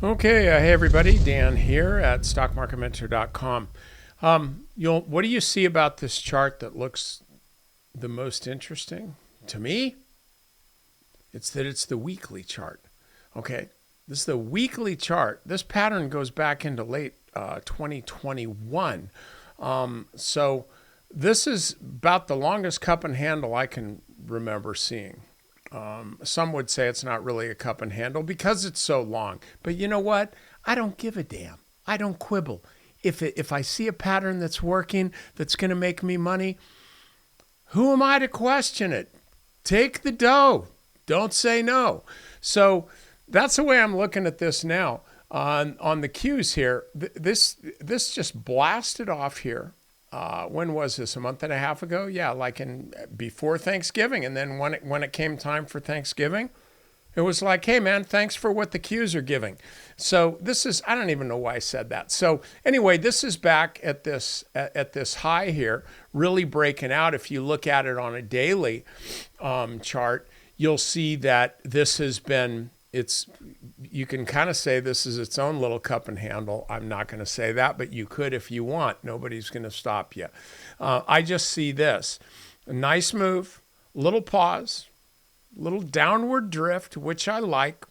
Okay, hey everybody, Dan here at stockmarketmentor.com. What do you see about this chart that looks the most interesting? To me, it's that it's the weekly chart. Okay, this is the weekly chart. This pattern goes back into late 2021. So this is about the longest cup and handle I can remember seeing. Some would say it's not really a cup and handle because it's so long. But you know what? I don't give a damn. I don't quibble. If I see a pattern that's working, that's going to make me money, who am I to question it? Take the dough. Don't say no. So that's the way I'm looking at this now. On the cues here, this just blasted off here. When was this? A month and a half ago? Yeah, like before Thanksgiving. And then when it came time for Thanksgiving, it was like, hey man, thanks for what the cues are giving. So this is, I don't even know why I said that. So anyway, this is back at this high here, really breaking out. If you look at it on a daily chart, you'll see that this has been, you can kind of say this is its own little cup and handle. I'm not going to say that, but you could if you want. Nobody's going to stop you. I just see this. A nice move, little pause, little downward drift, which I like.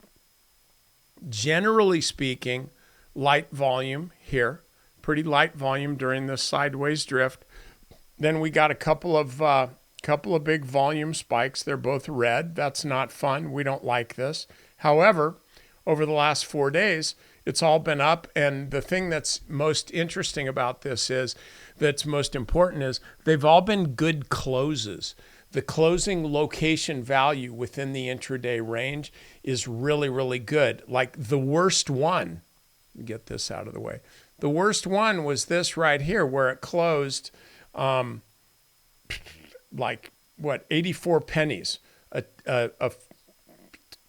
Generally speaking, light volume here. Pretty light volume during this sideways drift. Then we got a couple of big volume spikes. They're both red. That's not fun. We don't like this. However, over the last 4 days, it's all been up. And the thing that's most interesting about this that's most important is they've all been good closes. The closing location value within the intraday range is really, really good. Like the worst one, get this out of the way. The worst one was this right here where it closed 84 pennies, a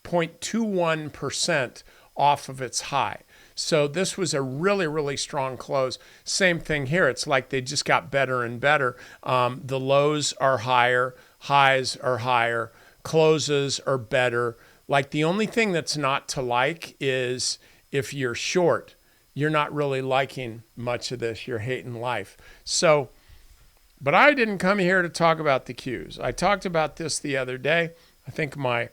0.21% off of its high. So this was a really, really strong close. Same thing here. It's like they just got better and better. The lows are higher, highs are higher, closes are better. Like the only thing that's not to like is if you're short, you're not really liking much of this. You're hating life. So, but I didn't come here to talk about the cues. I talked about this the other day. I think my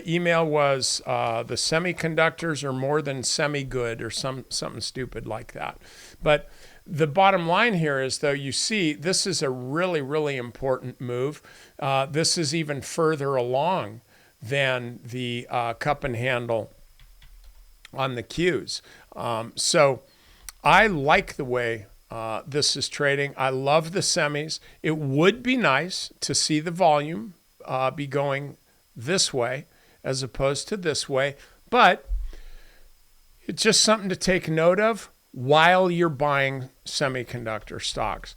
email was the semiconductors are more than semi-good or something stupid like that. But the bottom line here is, though, you see, this is a really, really important move. This is even further along than the cup and handle on the cues. So I like the way this is trading. I love the semis. It would be nice to see the volume be going this way as opposed to this way, but it's just something to take note of while you're buying semiconductor stocks.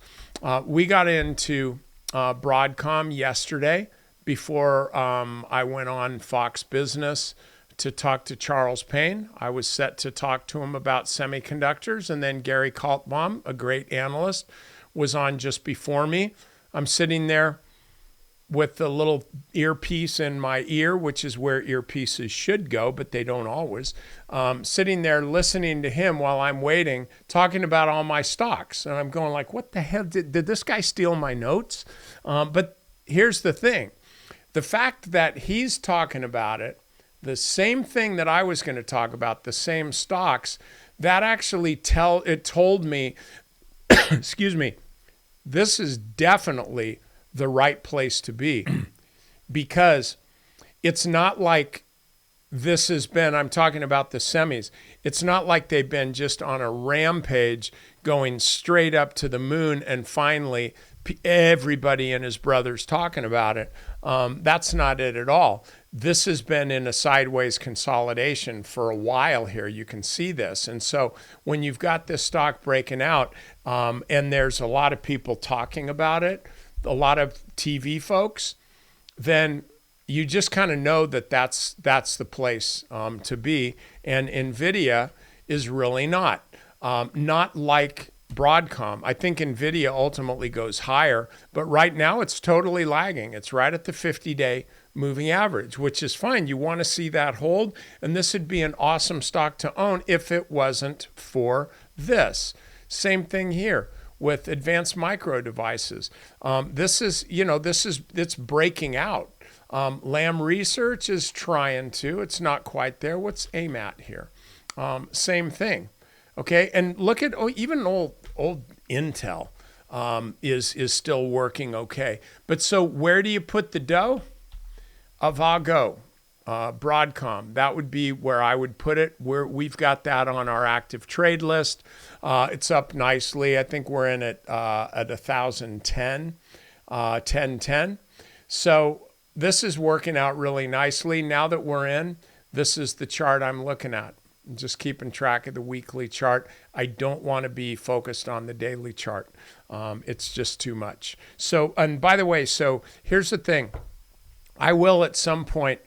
We got into Broadcom yesterday before I went on Fox Business to talk to Charles Payne. I was set to talk to him about semiconductors, and then Gary Kaltbaum, a great analyst, was on just before me. I'm sitting there with the little earpiece in my ear, which is where earpieces should go, but they don't always. Sitting there listening to him while I'm waiting, talking about all my stocks. And I'm going like, what the hell? Did this guy steal my notes? But here's the thing. The fact that he's talking about it, the same thing that I was going to talk about, the same stocks, that actually told me, excuse me, this is definitely the right place to be, because it's not like this has been, I'm talking about the semis, it's not like they've been just on a rampage going straight up to the moon and finally everybody and his brother's talking about it. That's not it at all. This has been in a sideways consolidation for a while here. You can see this. And so when you've got this stock breaking out, and there's a lot of people talking about it, a lot of TV folks, then you just kind of know that that's the place to be. And NVDA is really not like Broadcom. I think NVIDIA ultimately goes higher, but right now it's totally lagging. It's right at the 50-day moving average, which is fine. You want to see that hold, and this would be an awesome stock to own if it wasn't for this. Same thing here with advanced micro devices. It's breaking out. Lam Research is trying to. It's not quite there. What's AIM at here? Same thing. Okay, and look at even old Intel is still working okay. But so where do you put the dough? AVGO, Broadcom. That would be where I would put it. We've got that on our active trade list. It's up nicely. I think we're in at 1,010, 1010. So this is working out really nicely. Now that we're in, this is the chart I'm looking at. I'm just keeping track of the weekly chart. I don't want to be focused on the daily chart. It's just too much. So, and by the way, so here's the thing. I will at some point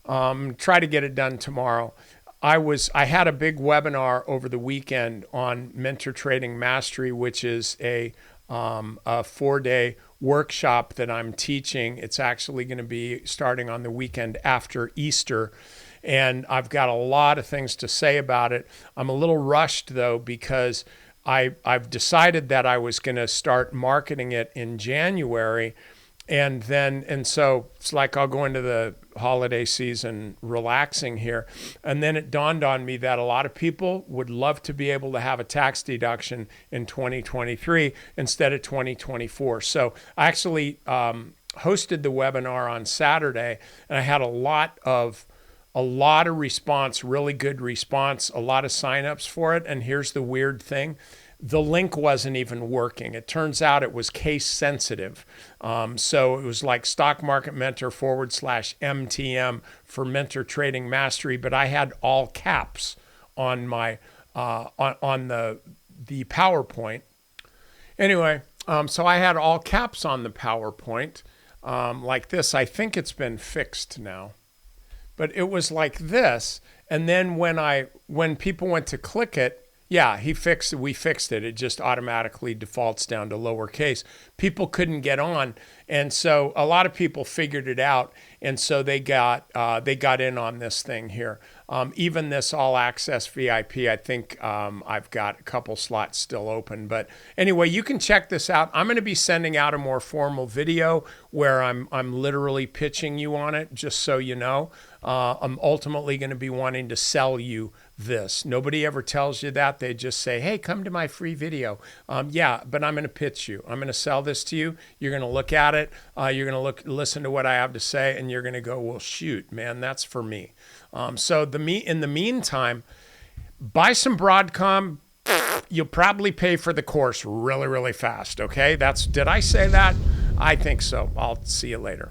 try to get it done tomorrow. I had a big webinar over the weekend on Mentor Trading Mastery, which is a 4-day workshop that I'm teaching. It's actually going to be starting on the weekend after Easter. And I've got a lot of things to say about it. I'm a little rushed, though, because I've decided that I was going to start marketing it in January. And so it's like I'll go into the holiday season relaxing here. And then it dawned on me that a lot of people would love to be able to have a tax deduction in 2023 instead of 2024. So I actually hosted the webinar on Saturday, and I had a lot of response, really good response, a lot of signups for it. And here's the weird thing. The link wasn't even working. It turns out it was case sensitive. So it was like Stock Market Mentor /MTM for Mentor Trading Mastery, but I had all caps on my on the PowerPoint. Anyway, so I had all caps on the PowerPoint like this. I think it's been fixed now. But it was like this, and then when people went to click it, yeah, we fixed it. It just automatically defaults down to lowercase. People couldn't get on, and so a lot of people figured it out, and so they got in on this thing here. Even this all access VIP, I think I've got a couple slots still open. But anyway, you can check this out. I'm going to be sending out a more formal video where I'm literally pitching you on it, just so you know. I'm ultimately going to be wanting to sell you this. Nobody ever tells you that. They just say, hey, come to my free video. Yeah, but I'm going to pitch you. I'm going to sell this to you. You're going to look at it. You're going to listen to what I have to say, and you're going to go, well, shoot, man, that's for me. So in the meantime, buy some Broadcom. You'll probably pay for the course really, really fast. Okay, did I say that? I think so. I'll see you later.